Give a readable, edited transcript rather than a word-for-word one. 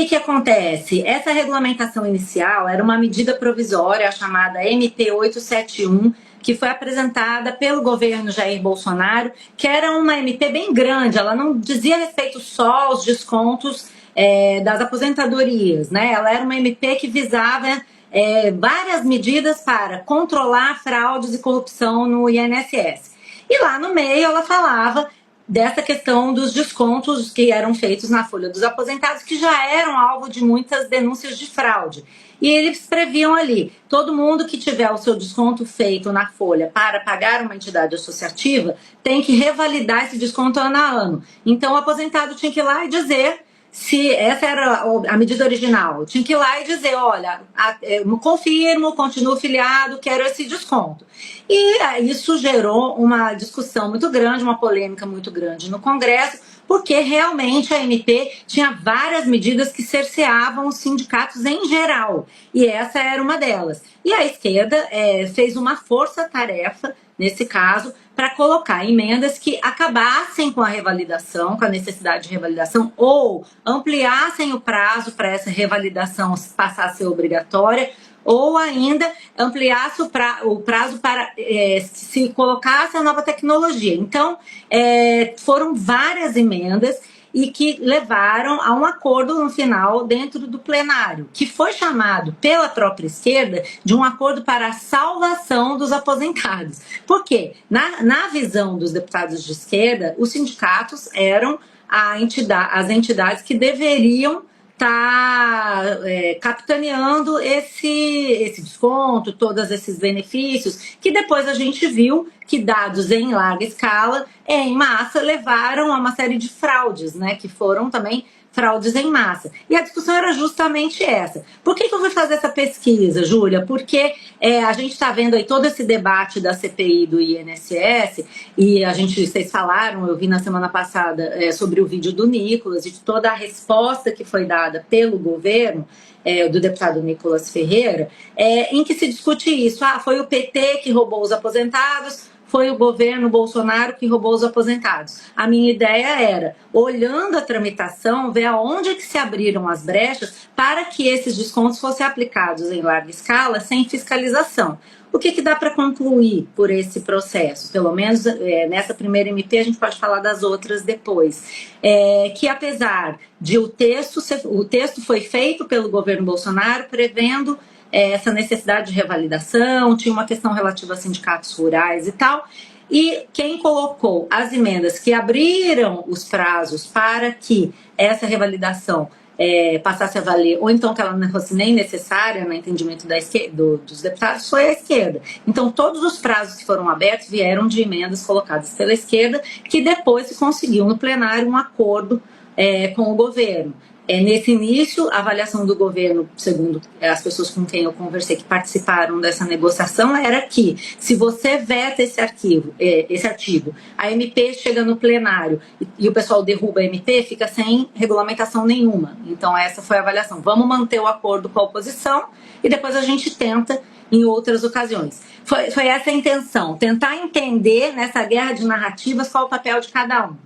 que acontece? Essa regulamentação inicial era uma medida provisória chamada MP 871, que foi apresentada pelo governo Jair Bolsonaro, que era uma MP bem grande, ela não dizia respeito só aos descontos das aposentadorias, né? Ela era uma MP que visava várias medidas para controlar fraudes e corrupção no INSS. E lá no meio ela falava dessa questão dos descontos que eram feitos na folha dos aposentados, que já eram alvo de muitas denúncias de fraude. E eles previam ali, todo mundo que tiver o seu desconto feito na folha para pagar uma entidade associativa, tem que revalidar esse desconto ano a ano. Então o aposentado tinha que ir lá e dizer se essa era a medida original. Tinha que ir lá e dizer, olha, confirmo, continuo filiado, quero esse desconto. E isso gerou uma discussão muito grande, uma polêmica muito grande no Congresso, porque realmente a MP tinha várias medidas que cerceavam os sindicatos em geral, e essa era uma delas. E a esquerda fez uma força-tarefa, nesse caso, para colocar emendas que acabassem com a revalidação, com a necessidade de revalidação, ou ampliassem o prazo para essa revalidação passar a ser obrigatória, ou ainda ampliasse o prazo para se colocasse a nova tecnologia. Então, foram várias emendas e que levaram a um acordo no final dentro do plenário, que foi chamado pela própria esquerda de um acordo para a salvação dos aposentados. Por quê? Na visão dos deputados de esquerda, os sindicatos eram as entidades que deveriam estar capitaneando esse desconto, todos esses benefícios, que depois a gente viu que dados em larga escala, em massa, levaram a uma série de fraudes, né, que foram também fraudes em massa. E a discussão era justamente essa. Por que eu fui fazer essa pesquisa, Júlia? Porque a gente está vendo aí todo esse debate da CPI do INSS, e vocês falaram, eu vi na semana passada sobre o vídeo do Nicolas, e de toda a resposta que foi dada pelo governo, do deputado Nicolas Ferreira, em que se discute isso. Foi o PT que roubou os aposentados, foi o governo Bolsonaro que roubou os aposentados. A minha ideia era, olhando a tramitação, ver aonde que se abriram as brechas para que esses descontos fossem aplicados em larga escala, sem fiscalização. O que dá para concluir por esse processo? Pelo menos nessa primeira MP, a gente pode falar das outras depois. Que apesar de o texto foi feito pelo governo Bolsonaro prevendo essa necessidade de revalidação, tinha uma questão relativa a sindicatos rurais e tal, e quem colocou as emendas que abriram os prazos para que essa revalidação passasse a valer, ou então que ela não fosse nem necessária no entendimento dos deputados, foi a esquerda. Então todos os prazos que foram abertos vieram de emendas colocadas pela esquerda, que depois se conseguiu no plenário um acordo com o governo. Nesse início, a avaliação do governo, segundo as pessoas com quem eu conversei que participaram dessa negociação, era que se você veta esse artigo, a MP chega no plenário e o pessoal derruba a MP, fica sem regulamentação nenhuma. Então essa foi a avaliação. Vamos manter o acordo com a oposição e depois a gente tenta em outras ocasiões. Foi essa a intenção, tentar entender nessa guerra de narrativas qual o papel de cada um.